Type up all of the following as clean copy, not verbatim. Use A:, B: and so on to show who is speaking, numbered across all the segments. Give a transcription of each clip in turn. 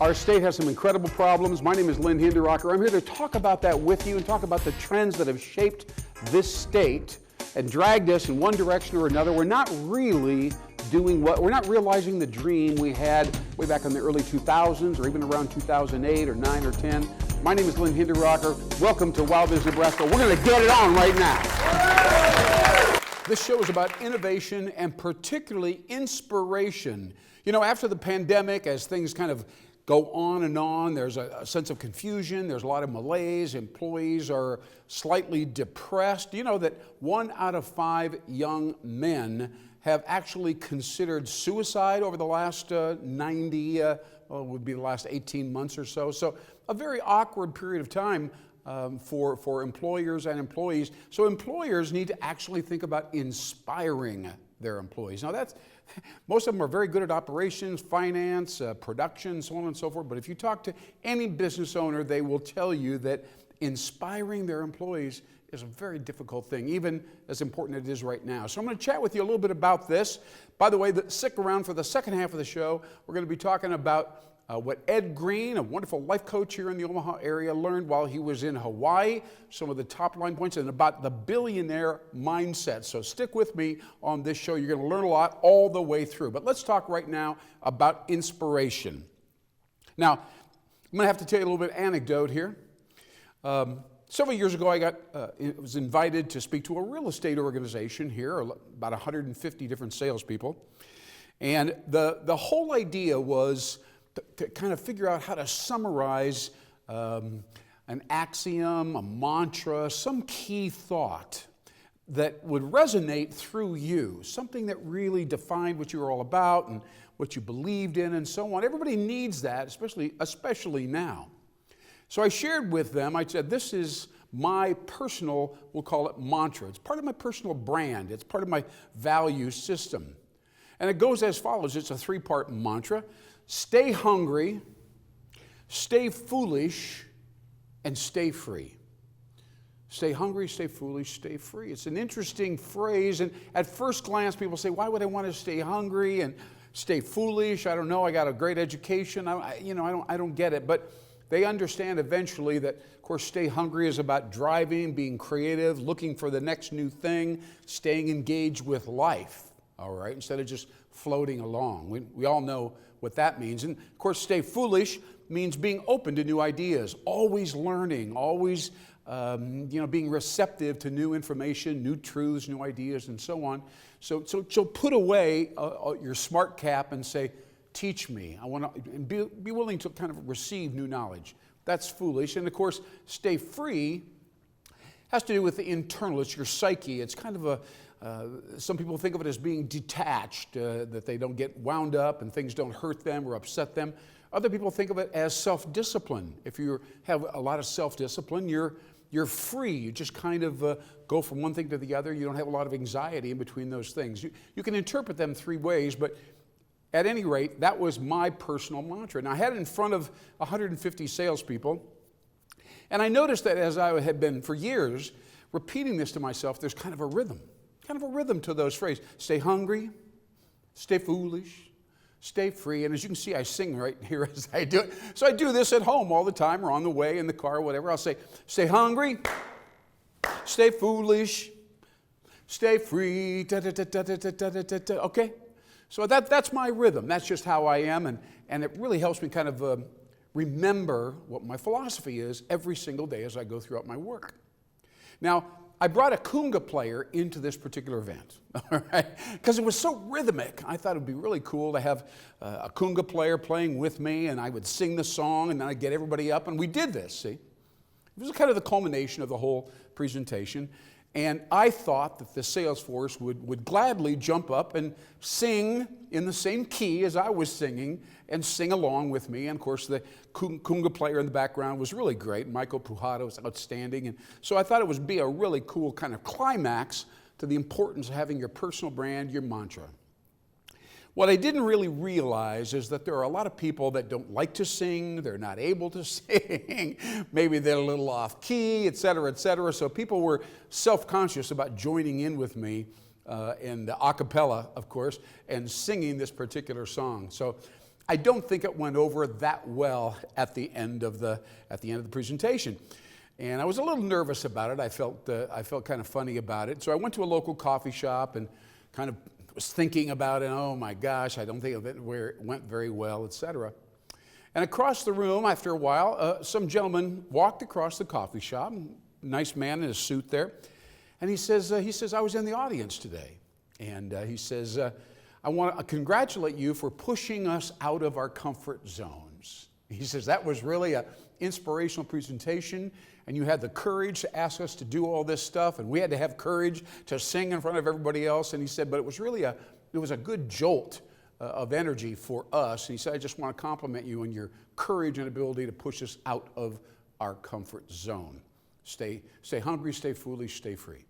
A: Our state has some incredible problems. My name is Lynn Hinderrocker. I'm here to talk about that with you and talk about the trends that have shaped this state and dragged us in one direction or another. We're not really we're not realizing the dream we had way back in the early 2000s or even around 2008 or 9 or 10. My name is Lynn Hinderrocker. Welcome to WowBiz Nebraska. We're going to get it on right now. This show is about innovation and particularly inspiration. You know, after the pandemic, as things kind of go on and on, there's a sense of confusion, there's a lot of malaise, employees are slightly depressed. You know that 1 out of 5 young men have actually considered suicide over the last would be the last 18 months or so. So a very awkward period of time for employers and employees. So employers need to actually think about inspiring their employees. Now most of them are very good at operations, finance, production, so on and so forth. But if you talk to any business owner, they will tell you that inspiring their employees is a very difficult thing, even as important as it is right now. So I'm going to chat with you a little bit about this. By the way, stick around for the second half of the show. We're going to be talking about what Ed Green, a wonderful life coach here in the Omaha area, learned while he was in Hawaii, some of the top line points, and about the billionaire mindset. So stick with me on this show. You're going to learn a lot all the way through. But let's talk right now about inspiration. Now, I'm going to have to tell you a little bit of anecdote here. Several years ago, I was invited to speak to a real estate organization here, about 150 different salespeople. And the whole idea was to kind of figure out how to summarize an axiom, a mantra, some key thought that would resonate through you, something that really defined what you were all about and what you believed in and so on. Everybody needs that, especially now. So I shared with them, I said, this is my personal, we'll call it mantra. It's part of my personal brand. It's part of my value system. And it goes as follows. It's a 3-part mantra. Stay hungry, stay foolish, and stay free. Stay hungry, stay foolish, stay free. It's an interesting phrase, and at first glance, people say, why would I want to stay hungry and stay foolish? I don't know, I got a great education. I don't get it, but they understand eventually that, of course, stay hungry is about driving, being creative, looking for the next new thing, staying engaged with life, all right, instead of just floating along. We all know what that means. And of course, stay foolish means being open to new ideas, always learning, always being receptive to new information, new truths, new ideas, and so on. So put away your smart cap and say, teach me. I want to be willing to kind of receive new knowledge. That's foolish. And of course, stay free has to do with the internal. It's your psyche. It's kind of some people think of it as being detached, that they don't get wound up and things don't hurt them or upset them. Other people think of it as self-discipline. If you have a lot of self-discipline, you're free. You just kind of go from one thing to the other. You don't have a lot of anxiety in between those things. You can interpret them 3 ways, but at any rate, that was my personal mantra. And I had it in front of 150 salespeople, and I noticed that as I had been for years repeating this to myself, there's kind of a rhythm to those phrases. Stay hungry, stay foolish, stay free. And as you can see, I sing right here as I do it. So I do this at home all the time or on the way in the car or whatever. I'll say, stay hungry, stay foolish, stay free, okay? So that's my rhythm. That's just how I am, and it really helps me kind of remember what my philosophy is every single day as I go throughout my work. Now, I brought a conga player into this particular event, all right? Because it was so rhythmic. I thought it would be really cool to have a conga player playing with me, and I would sing the song, and then I'd get everybody up, and we did this, see? It was kind of the culmination of the whole presentation. And I thought that the sales force would gladly jump up and sing in the same key as I was singing and sing along with me. And of course, the conga player in the background was really great. Michael Pujato was outstanding. And so I thought it would be a really cool kind of climax to the importance of having your personal brand, your mantra. What I didn't really realize is that there are a lot of people that don't like to sing, they're not able to sing, maybe they're a little off key, et cetera, so people were self-conscious about joining in with me in the a cappella, of course, and singing this particular song. So I don't think it went over that well at the end of the presentation. And I was a little nervous about it. I felt kind of funny about it. So I went to a local coffee shop and kind of was thinking about it. Oh my gosh, I don't think it went very well, etc. And across the room, after a while, some gentleman walked across the coffee shop. Nice man in a suit there. And he says, I was in the audience today. And he says, I want to congratulate you for pushing us out of our comfort zones. He says, that was really an inspirational presentation, and you had the courage to ask us to do all this stuff, and we had to have courage to sing in front of everybody else. And he said, but it was really a good jolt of energy for us. And he said, I just want to compliment you on your courage and ability to push us out of our comfort zone. Stay hungry, stay foolish, stay free.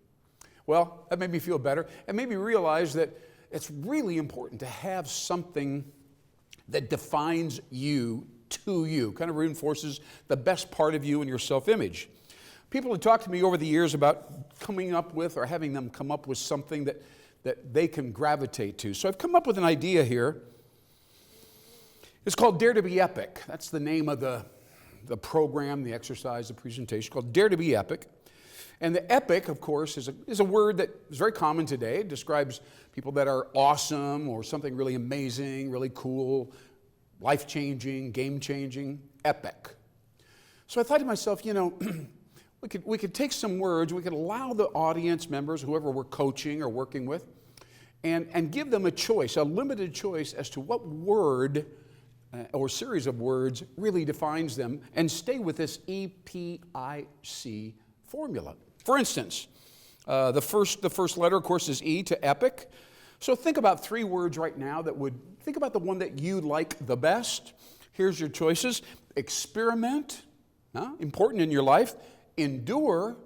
A: Well, that made me feel better. It made me realize that it's really important to have something that defines you to you, kind of reinforces the best part of you and your self-image. People have talked to me over the years about coming up with or having them come up with something that they can gravitate to. So I've come up with an idea here. It's called Dare to be Epic. That's the name of the program, the exercise, the presentation, called Dare to be Epic. And the epic, of course, is a word that is very common today. It describes people that are awesome or something really amazing, really cool, life-changing, game-changing, epic. So I thought to myself, we could take some words, we could allow the audience members, whoever we're coaching or working with, and give them a choice, a limited choice as to what word or series of words really defines them, and stay with this EPIC formula. For instance, the first letter, of course, is E, to epic. So think about 3 words right now think about the one that you like the best. Here's your choices. Experiment, important in your life. Endure,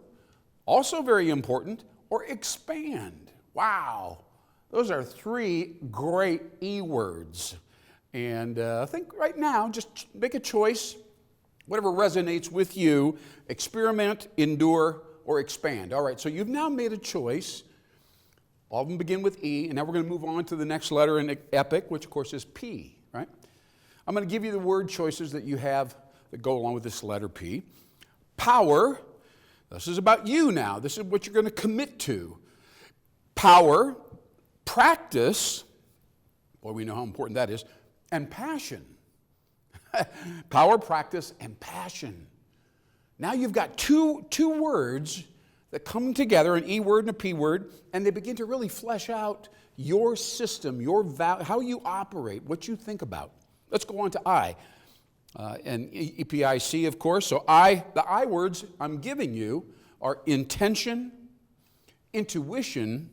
A: also very important. Or expand. Wow. Those are 3 great E words. And I think right now, just make a choice, whatever resonates with you. Experiment, endure, or expand. All right, so you've now made a choice. All of them begin with E, and now we're going to move on to the next letter in epic, which of course is P, right? I'm going to give you the word choices that you have that go along with this letter P. Power, this is about you now. This is what you're going to commit to. Power, practice, boy, we know how important that is, and passion. Power, practice, and passion. Now you've got two words that come together, an E word and a P word, and they begin to really flesh out your system, how you operate, what you think about. Let's go on to I. And EPIC, of course. So the I words I'm giving you are intention, intuition,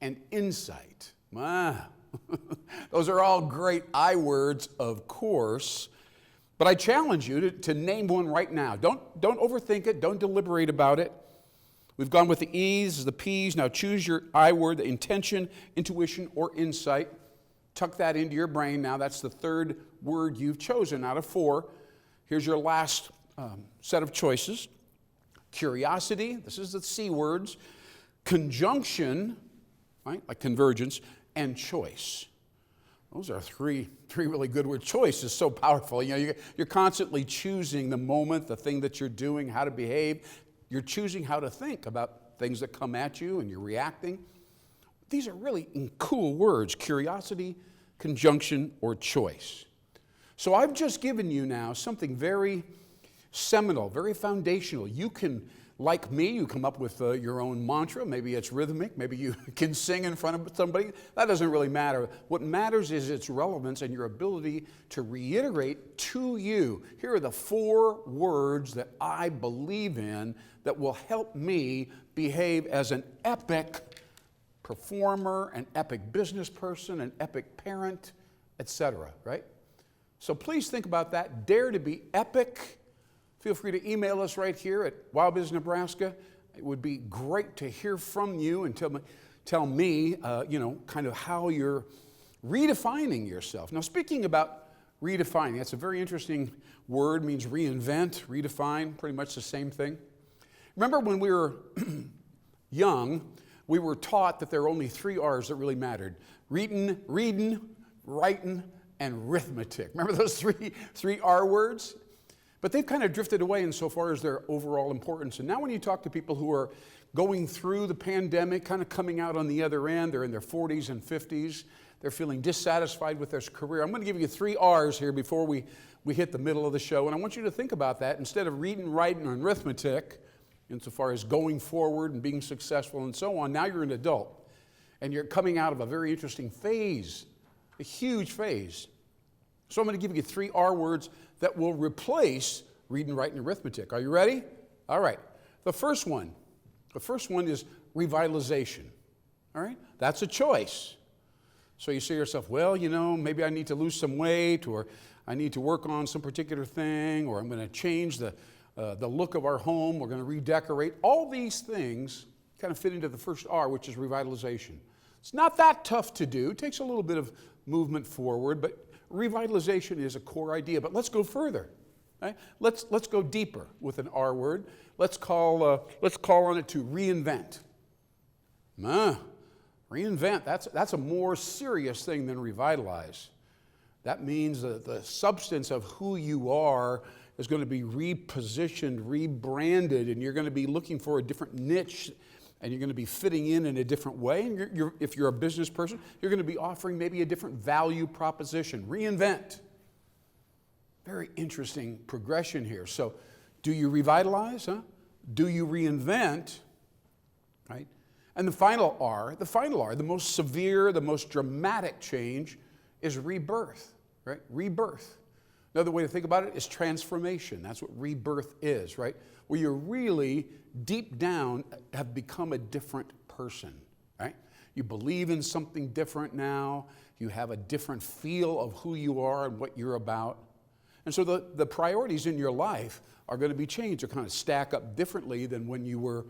A: and insight. Those are all great I words, of course. But I challenge you to name one right now. Don't overthink it. Don't deliberate about it. We've gone with the E's, the P's. Now choose your I word, the intention, intuition, or insight. Tuck that into your brain now. That's the 3rd word you've chosen out of 4. Here's your last set of choices. Curiosity, this is the C words. Conjunction, right, like convergence, and choice. Those are 3 really good words. Choice is so powerful. You're constantly choosing the moment, the thing that you're doing, how to behave. You're choosing how to think about things that come at you, and you're reacting. These are really cool words: curiosity, conjunction, or choice. So I've just given you now something very seminal, very foundational. You can, like me, you come up with your own mantra. Maybe it's rhythmic. Maybe you can sing in front of somebody. That doesn't really matter. What matters is its relevance and your ability to reiterate to you. Here are the 4 words that I believe in that will help me behave as an epic performer, an epic business person, an epic parent, etc., right? So please think about that. Dare to be epic. Feel free to email us right here at WowBiz Nebraska. It would be great to hear from you and tell me, kind of how you're redefining yourself. Now, speaking about redefining, that's a very interesting word. It means reinvent, redefine, pretty much the same thing. Remember when we were young, we were taught that there are only 3 R's that really mattered: reading, writing, and arithmetic. Remember those three R words? But they've kind of drifted away insofar as their overall importance. And now when you talk to people who are going through the pandemic, kind of coming out on the other end, they're in their 40s and 50s, they're feeling dissatisfied with their career. I'm going to give you 3 R's here before we hit the middle of the show. And I want you to think about that. Instead of reading, writing, and arithmetic, insofar as going forward and being successful and so on, now you're an adult. And you're coming out of a very interesting phase, a huge phase. So I'm going to give you 3 R words that will replace reading, writing, and arithmetic. Are you ready? All right. The first one is revitalization. All right? That's a choice. So you say to yourself, well, maybe I need to lose some weight, or I need to work on some particular thing, or I'm going to change the look of our home, we're going to redecorate. All these things kind of fit into the first R, which is revitalization. It's not that tough to do. It takes a little bit of movement forward, but revitalization is a core idea. But let's go further. Right? Let's go deeper with an R word. Let's call on it to reinvent. Reinvent. That's a more serious thing than revitalize. That means that the substance of who you are is going to be repositioned, rebranded, and you're going to be looking for a different niche, and you're going to be fitting in a different way. And if you're a business person, you're going to be offering maybe a different value proposition. Reinvent. Very interesting progression here. So do you revitalize? Do you reinvent? Right? And the final R, the most severe, the most dramatic change is rebirth. Right? Rebirth. Another way to think about it is transformation. That's what rebirth is, right? Where you really, deep down, have become a different person, right? You believe in something different now. You have a different feel of who you are and what you're about. And so the priorities in your life are going to be changed. They're kind of stack up differently than when you were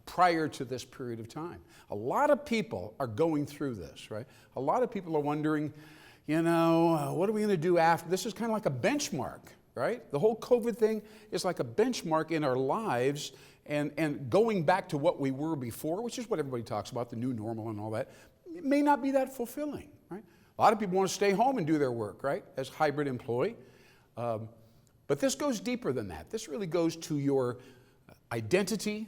A: prior to this period of time. A lot of people are going through this, right? A lot of people are wondering, what are we going to do after? This is kind of like a benchmark, right? The whole COVID thing is like a benchmark in our lives, and going back to what we were before, which is what everybody talks about, the new normal and all that, it may not be that fulfilling, right? A lot of people want to stay home and do their work, right, as hybrid employee. But this goes deeper than that. This really goes to your identity.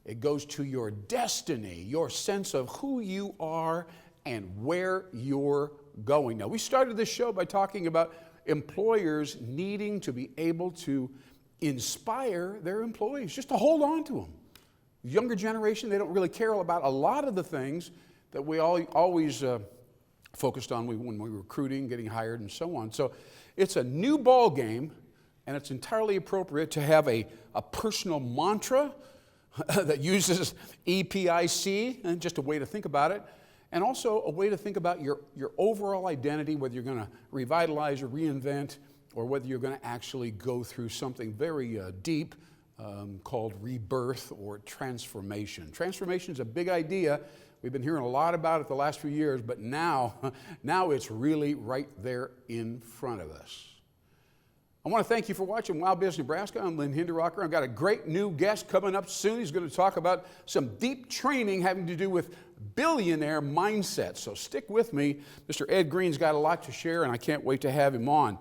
A: It goes to your destiny, your sense of who you are and where you're going. Now, we started this show by talking about employers needing to be able to inspire their employees, just to hold on to them. The younger generation, they don't really care about a lot of the things that we always focused on when we were recruiting, getting hired, and so on. So it's a new ball game, and it's entirely appropriate to have a personal mantra that uses EPIC, and just a way to think about it, and also a way to think about your overall identity, whether you're going to revitalize or reinvent, or whether you're going to actually go through something very deep called rebirth or transformation. Transformation is a big idea. We've been hearing a lot about it the last few years, but now it's really right there in front of us. I want to thank you for watching WowBiz Nebraska. I'm Lynn Hinderrocker. I've got a great new guest coming up soon. He's going to talk about some deep training having to do with billionaire mindset. So stick with me. Mr. Ed Green's got a lot to share, and I can't wait to have him on.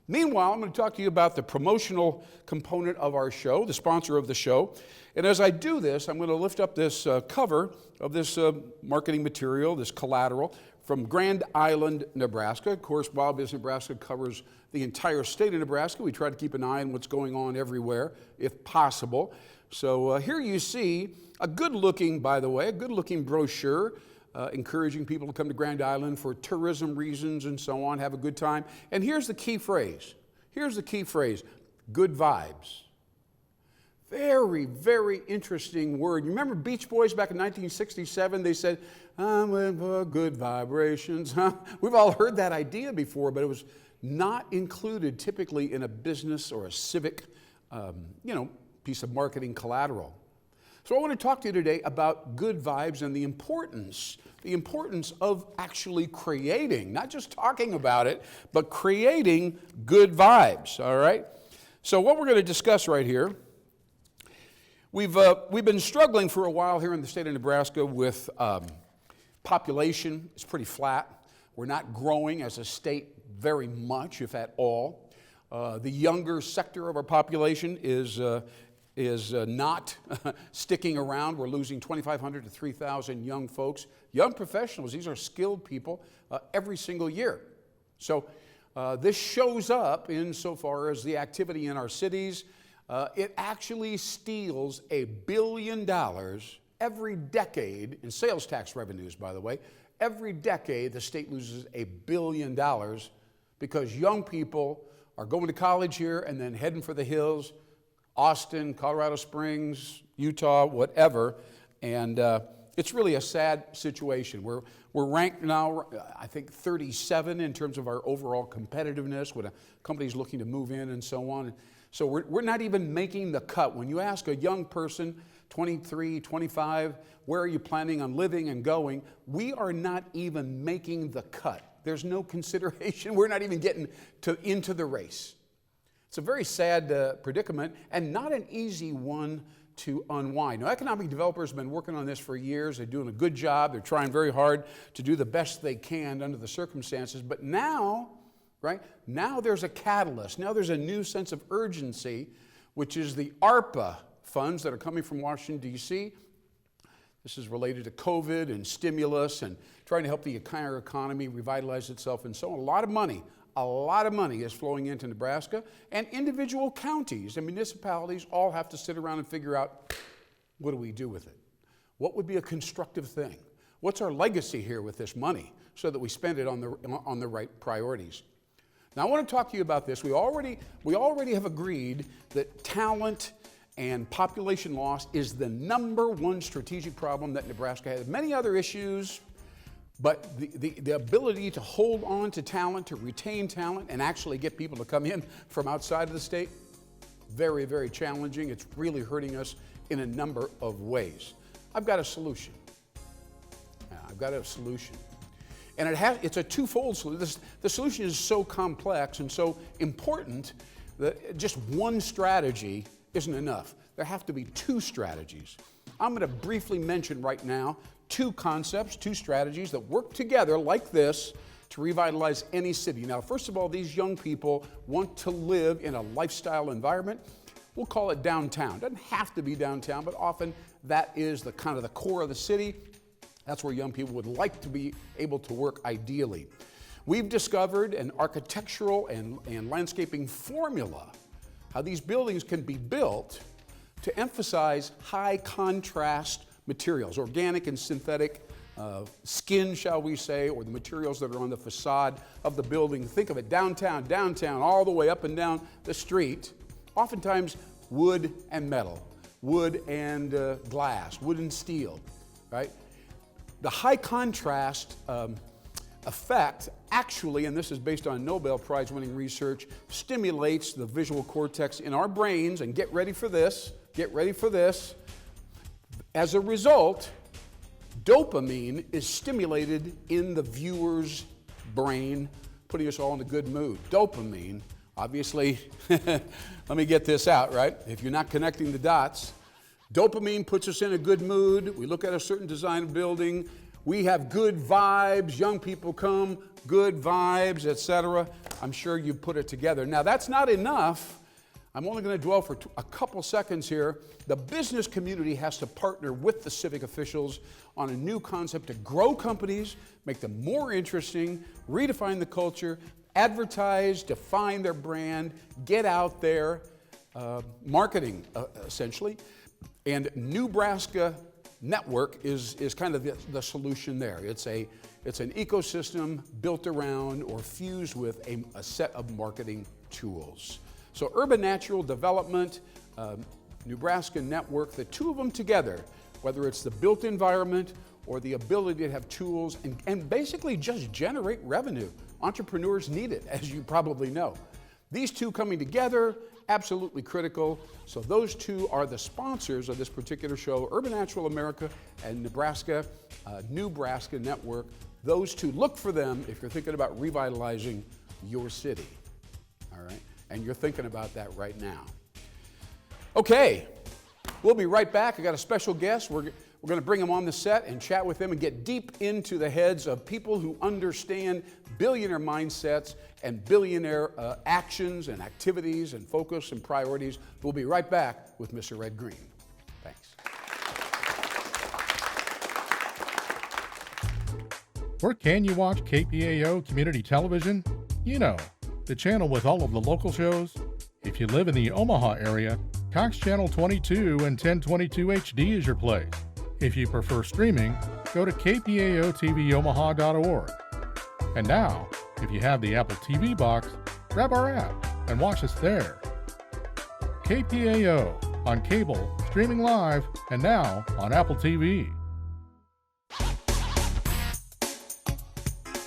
A: Meanwhile, I'm going to talk to you about the promotional component of our show, the sponsor of the show. And as I do this, I'm going to lift up this cover of this marketing material, this collateral, from Grand Island, Nebraska. Of course, WowBiz Nebraska covers the entire state of Nebraska. We try to keep an eye on what's going on everywhere, if possible. So here you see a good-looking, by the way, a good-looking brochure encouraging people to come to Grand Island for tourism reasons and so on, have a good time. And here's the key phrase. Here's the key phrase, good vibes. Very, very interesting word. You remember Beach Boys back in 1967? They said, I'm with good vibrations. We've all heard that idea before, but it was not included typically in a business or a civic, piece of marketing collateral. So I want to talk to you today about good vibes and the importance of actually creating, not just talking about it, but creating good vibes, all right? So what we're going to discuss right here, we've been struggling for a while here in the state of Nebraska with population. It's pretty flat. We're not growing as a state very much, if at all. The younger sector of our population is not sticking around. We're losing 2,500 to 3,000 young folks. Young professionals, these are skilled people every single year. So this shows up insofar as the activity in our cities. It actually steals $1 billion every decade in sales tax revenues, by the way. Every decade, the state loses $1 billion because young people are going to college here and then heading for the hills, Austin, Colorado Springs, Utah, whatever. And it's really a sad situation. We're ranked now, I think, 37 in terms of our overall competitiveness when a company's looking to move in and so on. So we're not even making the cut. When you ask a young person, 23, 25, where are you planning on living and going? We are not even making the cut. There's no consideration. We're not even getting into the race. It's a very sad predicament and not an easy one to unwind. Now, economic developers have been working on this for years. They're doing a good job. They're trying very hard to do the best they can under the circumstances. But now, right, now there's a catalyst. Now there's a new sense of urgency, which is the ARPA funds that are coming from Washington, D.C. This is related to COVID and stimulus and trying to help the entire economy revitalize itself and so on. A lot of money is flowing into Nebraska, and individual counties and municipalities all have to sit around and figure out, what do we do with it? What would be a constructive thing? What's our legacy here with this money so that we spend it on the right priorities? Now I want to talk to you about this. We already have agreed that talent and population loss is the #1 strategic problem that Nebraska has. Many other issues, but the ability to hold on to talent, to retain talent, and actually get people to come in from outside of the state, very, very challenging. It's really hurting us in a number of ways. I've got a solution. And it's a twofold solution. The solution is so complex and so important that just one strategy isn't enough. There have to be two strategies. I'm going to briefly mention right now two concepts, two strategies that work together like this to revitalize any city. Now, first of all, these young people want to live in a lifestyle environment. We'll call it downtown. It doesn't have to be downtown, but often that is the kind of the core of the city. That's where young people would like to be able to work ideally. We've discovered an architectural and landscaping formula, how these buildings can be built to emphasize high contrast materials, organic and synthetic skin, shall we say, or the materials that are on the facade of the building. Think of it, downtown, all the way up and down the street. Oftentimes wood and metal, wood and glass, wood and steel, right? The high contrast effect actually, and this is based on Nobel Prize winning research, stimulates the visual cortex in our brains, and get ready for this. As a result, dopamine is stimulated in the viewer's brain, putting us all in a good mood. Dopamine, obviously, let me get this out, right? If you're not connecting the dots, dopamine puts us in a good mood. We look at a certain design of building. We have good vibes. Young people come, good vibes, etc. I'm sure you put it together. Now, that's not enough. I'm only going to dwell for a couple seconds here. The business community has to partner with the civic officials on a new concept to grow companies, make them more interesting, redefine the culture, advertise, define their brand, get out there, marketing essentially. And Nebraska Network is kind of the solution there. It's an ecosystem built around or fused with a set of marketing tools. So urban natural development, Nebraska Network, the two of them together, whether it's the built environment or the ability to have tools and basically just generate revenue. Entrepreneurs need it, as you probably know. These two coming together, absolutely critical. So those two are the sponsors of this particular show, Urban Natural America and Nebraska Network. Those two, look for them if you're thinking about revitalizing your city, all right? And you're thinking about that right now. Okay, we'll be right back. I got a special guest. We're We're going to bring them on the set and chat with them and get deep into the heads of people who understand billionaire mindsets and billionaire actions and activities and focus and priorities. We'll be right back with Mr. Red Green. Thanks.
B: Where can you watch KPAO Community Television? You know, the channel with all of the local shows. If you live in the Omaha area, Cox Channel 22 and 1022 HD is your place. If you prefer streaming, go to kpaoTVOmaha.org. And now, if you have the Apple TV box, grab our app and watch us there. KPAO on cable, streaming live, and now on Apple TV.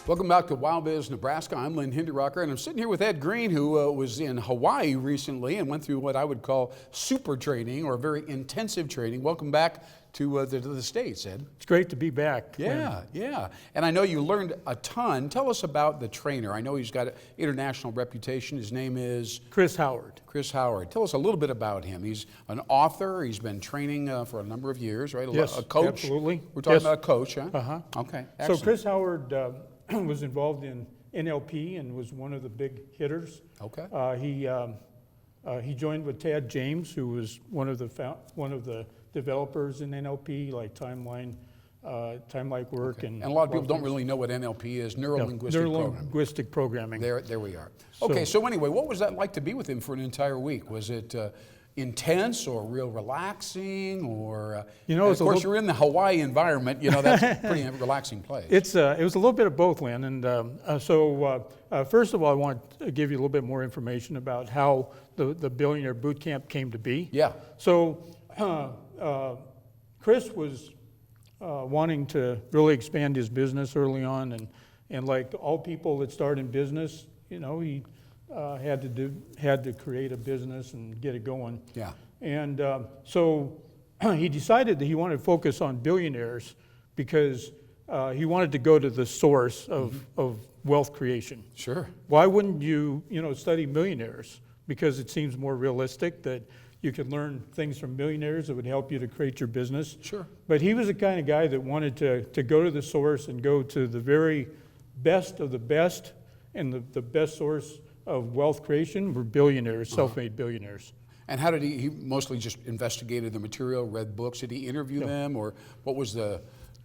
A: Welcome back to WowBiz Nebraska. I'm Lynn Hinderrocker, and I'm sitting here with Ed Green, who was in Hawaii recently and went through what I would call super training or very intensive training. Welcome back to the States, Ed.
C: It's great to be back.
A: Yeah, yeah. And I know you learned a ton. Tell us about the trainer. I know he's got an international reputation. His name is?
C: Chris Howard.
A: Chris Howard. Tell us a little bit about him. He's an author. He's been training for a number of years, right?
C: Yes,
A: a coach.
C: Absolutely.
A: We're talking about a coach, huh?
C: Uh-huh.
A: Okay, excellent.
C: So Chris Howard was involved in NLP and was one of the big hitters.
A: Okay.
C: He joined with Tad James, who was one of the developers in NLP, like time-like work.
A: Okay. And a lot of people don't really know what NLP is, neuro-linguistic programming.
C: Neuro-linguistic programming.
A: There we are. Okay, so anyway, what was that like to be with him for an entire week? Was it intense or real relaxing, or of course you're in the Hawaii environment, that's a pretty relaxing place.
C: It was a little bit of both, Lynn, and first of all I want to give you a little bit more information about how the Billionaire Boot Camp came to be.
A: Yeah.
C: So Chris was wanting to really expand his business early on, and like all people that start in business, he had to create a business and get it going.
A: Yeah.
C: And so he decided that he wanted to focus on billionaires because he wanted to go to the source of wealth creation.
A: Sure.
C: Why wouldn't you study millionaires? Because it seems more realistic that you could learn things from millionaires that would help you to create your business.
A: Sure.
C: But he was the kind of guy that wanted to go to the source and go to the very best of the best, and the best source of wealth creation were billionaires, self-made billionaires.
A: And how did he mostly just investigated the material, read books? Did he interview them, or what was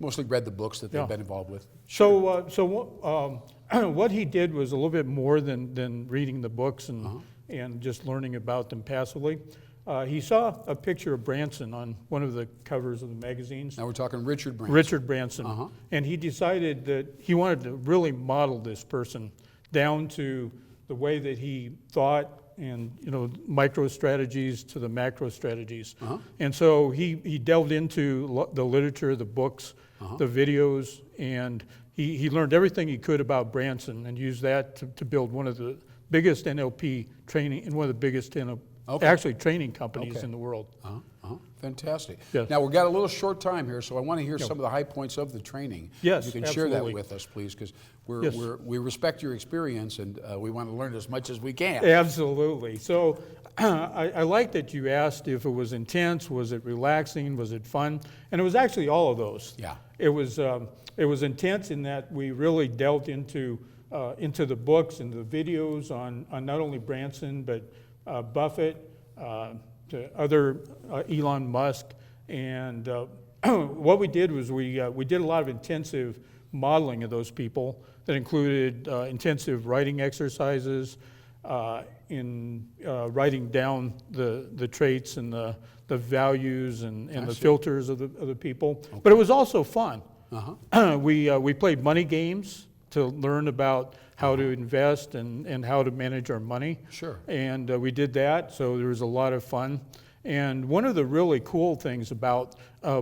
A: mostly read the books that they've been involved with?
C: Sure. So what he did was a little bit more than reading the books and just learning about them passively. He saw a picture of Branson on one of the covers of the magazines.
A: Now we're talking Richard Branson.
C: Richard Branson. And he decided that he wanted to really model this person down to the way that he thought, and micro strategies to the macro strategies. And so he delved into the literature, the books, the videos, and he learned everything he could about Branson and used that to build one of the biggest NLP training and one of the biggest training companies in the world.
A: Fantastic.
C: Yes.
A: Now, we've got a little short time here, so I want to hear some of the high points of the training.
C: Yes,
A: you can
C: absolutely.
A: share that with us, please, because we respect your experience, and we want to learn as much as we can.
C: Absolutely. So I like that you asked if it was intense, was it relaxing, was it fun? And it was actually all of those.
A: Yeah.
C: It was intense in that we really delved into the books and the videos on not only Branson, but Buffett, to other Elon Musk, and what we did was we did a lot of intensive modeling of those people that included intensive writing exercises, in writing down the traits and the values and the filters of the people. Okay. But it was also fun. We played money games to learn about how to invest and how to manage our money.
A: Sure.
C: And we did that, so there was a lot of fun. And one of the really cool things about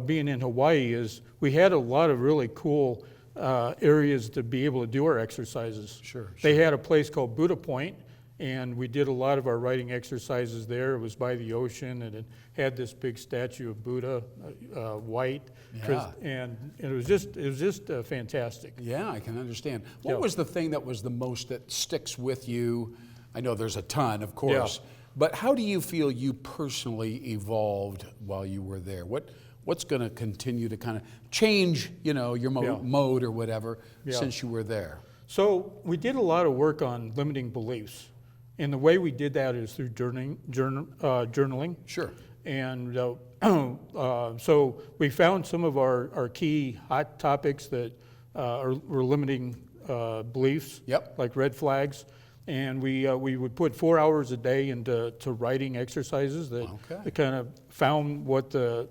C: being in Hawaii is we had a lot of really cool areas to be able to do our exercises.
A: Sure.
C: They had a place called Buddha Point, and we did a lot of our writing exercises there. It was by the ocean, and it had this big statue of Buddha, white, and it was just fantastic.
A: Yeah, I can understand. What was the thing that was the most that sticks with you? I know there's a ton, of course, but how do you feel you personally evolved while you were there? What what's going to continue to kind of change, you know, your mode or whatever since you were there?
C: So we did a lot of work on limiting beliefs. And the way we did that is through journaling.
A: Sure.
C: And so we found some of our key hot topics that were limiting beliefs, like red flags. And we would put 4 hours a day into writing exercises that kind of found what the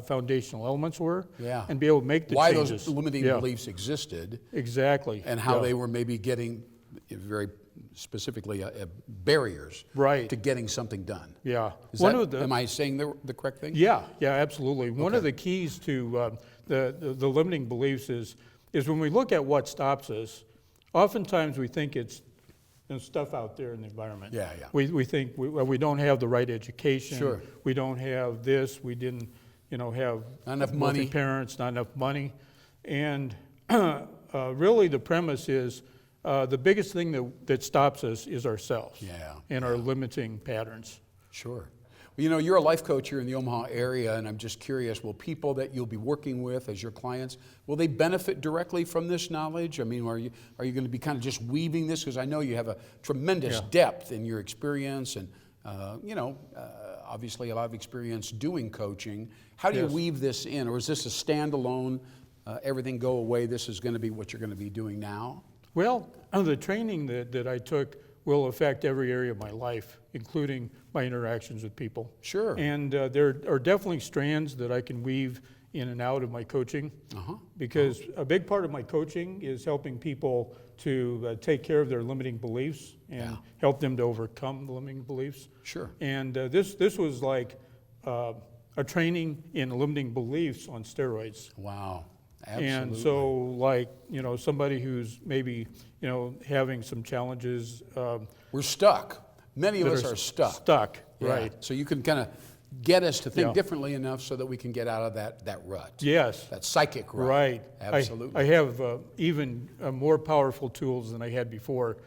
C: foundational elements were, and be able to make the changes.
A: Why those limiting beliefs existed.
C: Exactly.
A: And how they were maybe getting very specifically barriers to getting something done.
C: Yeah.
A: Am I saying the correct thing?
C: Yeah, absolutely. One of the keys to the limiting beliefs is when we look at what stops us, oftentimes we think it's stuff out there in the environment. We think we don't have the right education. We don't have this. We didn't, have
A: not enough money.
C: Parents, not enough money, and really the premise is the biggest thing that stops us is ourselves and our limiting patterns.
A: Sure. Well, you're a life coach here in the Omaha area, and I'm just curious, will people that you'll be working with as your clients, will they benefit directly from this knowledge? I mean, are you going to be kind of just weaving this? Because I know you have a tremendous depth in your experience and, obviously a lot of experience doing coaching. How do you weave this in? Or is this a standalone, everything go away, this is going to be what you're going to be doing now?
C: Well, the training that I took will affect every area of my life, including my interactions with people.
A: Sure.
C: And there are definitely strands that I can weave in and out of my coaching, because a big part of my coaching is helping people to take care of their limiting beliefs and help them to overcome the limiting beliefs.
A: Sure.
C: And this was like a training in limiting beliefs on steroids.
A: Wow. Absolutely.
C: And so, like, somebody who's maybe, having some challenges.
A: We're stuck. Many of us are stuck.
C: Stuck, right.
A: So you can kind of get us to think differently enough so that we can get out of that rut.
C: Yes.
A: That psychic rut.
C: Right.
A: Absolutely.
C: I have even more powerful tools than I had before,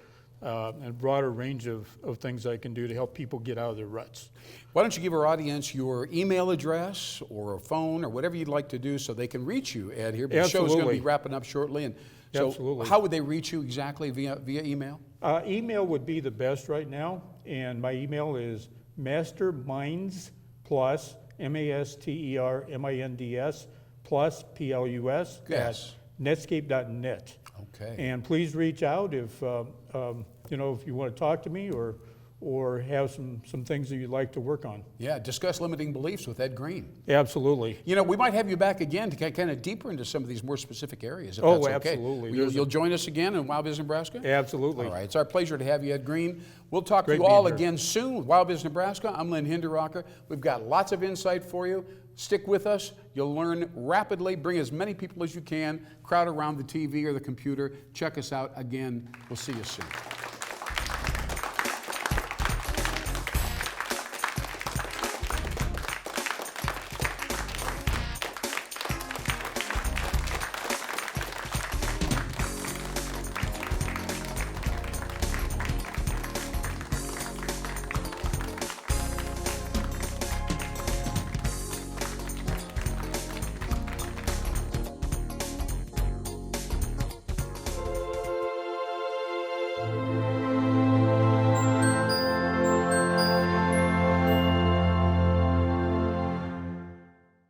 C: and a broader range of things I can do to help people get out of their ruts.
A: Why don't you give our audience your email address or a phone or whatever you'd like to do so they can reach you, Ed, here. But the show's going to be wrapping up shortly. And so how would they reach you exactly via email?
C: Email would be the best right now. And my email is masterminds plus, masterminds plus, plus, at netscape.net.
A: Okay.
C: And please reach out if if you want to talk to me or have some things that you'd like to work on.
A: Yeah, discuss limiting beliefs with Ed Green.
C: Absolutely.
A: We might have you back again to get kind of deeper into some of these more specific areas, if that's okay.
C: Absolutely.
A: You'll join us again in WowBiz Nebraska?
C: Absolutely.
A: All right, it's our pleasure to have you, Ed Green. We'll talk to you all again soon with WowBiz Nebraska. I'm Lynn Hinderrocker. We've got lots of insight for you. Stick with us. You'll learn rapidly. Bring as many people as you can. Crowd around the TV or the computer. Check us out again. We'll see you soon.